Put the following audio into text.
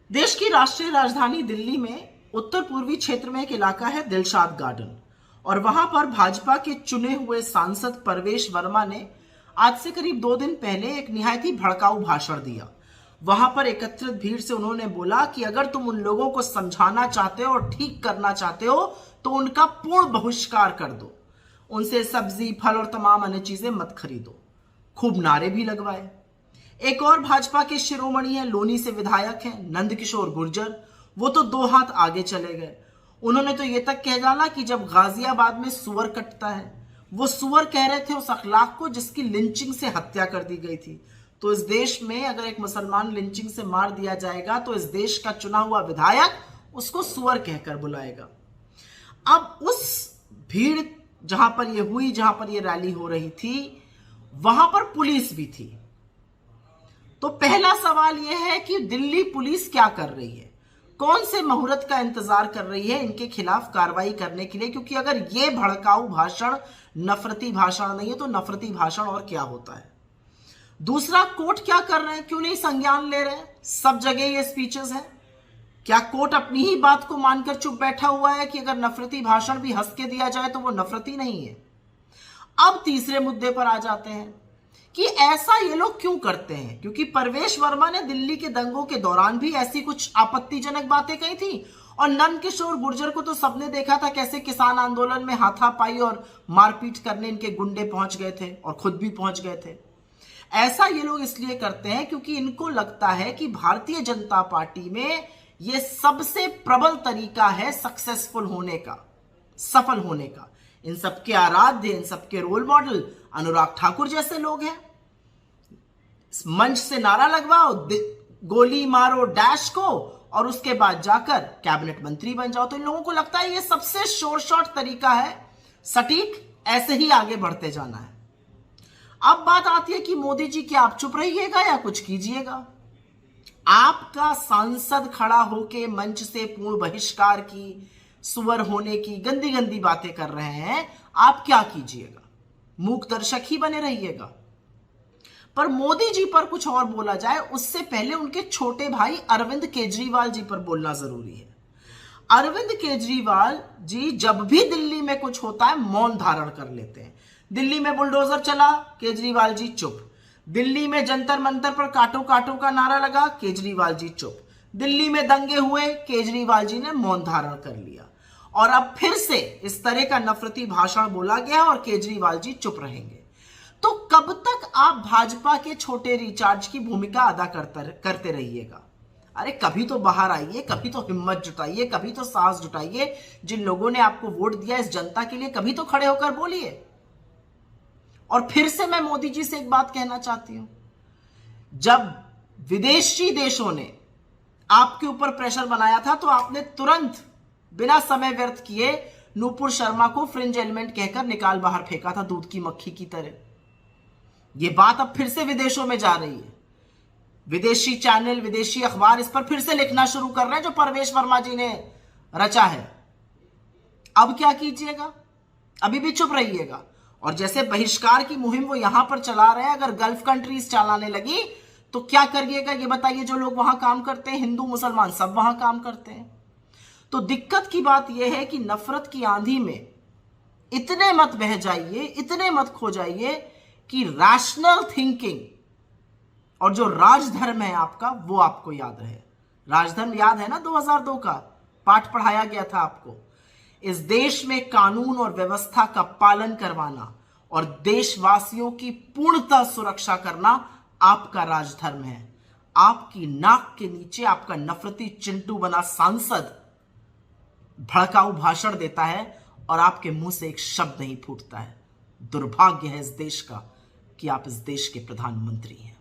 देश की राष्ट्रीय राजधानी दिल्ली में उत्तर पूर्वी क्षेत्र में एक इलाका है दिलशाद गार्डन, और वहां पर भाजपा के चुने हुए सांसद परवेश वर्मा ने आज से करीब 2 दिन पहले एक निहायत ही भड़काऊ भाषण दिया। वहां पर एकत्रित भीड़ से उन्होंने बोला कि अगर तुम उन लोगों को समझाना चाहते हो और ठीक करना चाहते हो तो उनका पूर्ण बहिष्कार कर दो, उनसे सब्जी फल और तमाम अन्य चीजें मत खरीदो। खूब नारे भी लगवाए। एक और भाजपा के शिरोमणि है, लोनी से विधायक हैं नंदकिशोर गुर्जर, वो तो 2 हाथ आगे चले गए। उन्होंने तो ये तक कह डाला कि जब गाजियाबाद में सुअर कटता है, वो सुअर कह रहे थे उस अखलाक को जिसकी लिंचिंग से हत्या कर दी गई थी। तो इस देश में अगर एक मुसलमान लिंचिंग से मार दिया जाएगा तो इस देश का चुना हुआ विधायक उसको सुअर कहकर बुलाएगा। अब उस भीड़ जहां पर ये हुई, जहां पर ये रैली हो रही थी, वहां पर पुलिस भी थी। तो पहला सवाल यह है कि दिल्ली पुलिस क्या कर रही है, कौन से मुहूर्त का इंतजार कर रही है इनके खिलाफ कार्रवाई करने के लिए? क्योंकि अगर ये भड़काऊ भाषण नफरती भाषण नहीं है तो नफरती भाषण और क्या होता है? दूसरा, कोर्ट क्या कर रहे हैं, क्यों नहीं संज्ञान ले रहे हैं? सब जगह ये स्पीचेस हैं। क्या कोर्ट अपनी ही बात को मानकर चुप बैठा हुआ है कि अगर नफरती भाषण भी हंस के दिया जाए तो वो नफरती नहीं है? अब तीसरे मुद्दे पर आ जाते हैं कि ऐसा ये लोग क्यों करते हैं, क्योंकि परवेश वर्मा ने दिल्ली के दंगों के दौरान भी ऐसी कुछ आपत्तिजनक बातें कही थी, और नंदकिशोर गुर्जर को तो सबने देखा था कैसे किसान आंदोलन में हाथापाई और मारपीट करने इनके गुंडे पहुंच गए थे और खुद भी पहुंच गए थे। ऐसा ये लोग इसलिए करते हैं क्योंकि इनको लगता है कि भारतीय जनता पार्टी में ये सबसे प्रबल तरीका है सक्सेसफुल होने का, सफल होने का। इन सबके आराध्य, इन सबके रोल मॉडल अनुराग ठाकुर जैसे लोग हैं। मंच से नारा लगवाओ, गोली मारो डैश को, और उसके बाद जाकर कैबिनेट मंत्री बन जाओ। तो इन लोगों को लगता है ये सबसे शोर शॉर्ट तरीका है, सटीक, ऐसे ही आगे बढ़ते जाना है। अब बात आती है कि मोदी जी क्या आप चुप रहिएगा या कुछ कीजिएगा? आपका सांसद खड़ा होके मंच से पूर्ण बहिष्कार की, सुअर होने की गंदी गंदी बातें कर रहे हैं, आप क्या कीजिएगा? मूक दर्शक ही बने रहिएगा? पर मोदी जी पर कुछ और बोला जाए उससे पहले उनके छोटे भाई अरविंद केजरीवाल जी पर बोलना जरूरी है। अरविंद केजरीवाल जी जब भी दिल्ली में कुछ होता है मौन धारण कर लेते हैं। दिल्ली में बुलडोजर चला, केजरीवाल जी चुप। दिल्ली में जंतर मंतर पर काटो काटो का नारा लगा, केजरीवाल जी चुप। दिल्ली में दंगे हुए, केजरीवाल जी ने मौन धारण कर लिया। और अब फिर से इस तरह का नफरती भाषण बोला गया और केजरीवाल जी चुप रहेंगे। तो कब तक आप भाजपा के छोटे रिचार्ज की भूमिका अदा करते रहिएगा? अरे कभी तो बाहर आइए, कभी तो हिम्मत जुटाइए, कभी तो साहस जुटाइए। जिन लोगों ने आपको वोट दिया इस जनता के लिए, कभी तो खड़े होकर बोलिए। और फिर से मैं मोदी जी से एक बात कहना चाहती हूं, जब विदेशी देशों ने आपके ऊपर प्रेशर बनाया था तो आपने तुरंत बिना समय व्यर्थ किए नूपुर शर्मा को फ्रिंज एलिमेंट कहकर निकाल बाहर फेंका था, दूध की मक्खी की तरह। यह बात अब फिर से विदेशों में जा रही है। विदेशी चैनल, विदेशी अखबार इस पर फिर से लिखना शुरू कर रहे हैं जो परवेश वर्मा जी ने रचा है। अब क्या कीजिएगा? अभी भी चुप रहिएगा? और जैसे बहिष्कार की मुहिम वो यहां पर चला रहे हैं, अगर गल्फ कंट्रीज चलाने लगी तो क्या करिएगा ये बताइए? जो लोग वहां काम करते हैं, हिंदू मुसलमान सब वहां काम करते हैं। तो दिक्कत की बात यह है कि नफरत की आंधी में इतने मत बह जाइए, इतने मत खो जाइए कि रैशनल थिंकिंग और जो राजधर्म है आपका वो आपको याद रहे। राजधर्म याद है ना? 2002 का पाठ पढ़ाया गया था आपको। इस देश में कानून और व्यवस्था का पालन करवाना और देशवासियों की पूर्णतः सुरक्षा करना आपका राजधर्म है। आपकी नाक के नीचे आपका नफरती चिंटू बना सांसद भड़काऊ भाषण देता है और आपके मुंह से एक शब्द नहीं फूटता है। दुर्भाग्य है इस देश का कि आप इस देश के प्रधानमंत्री हैं।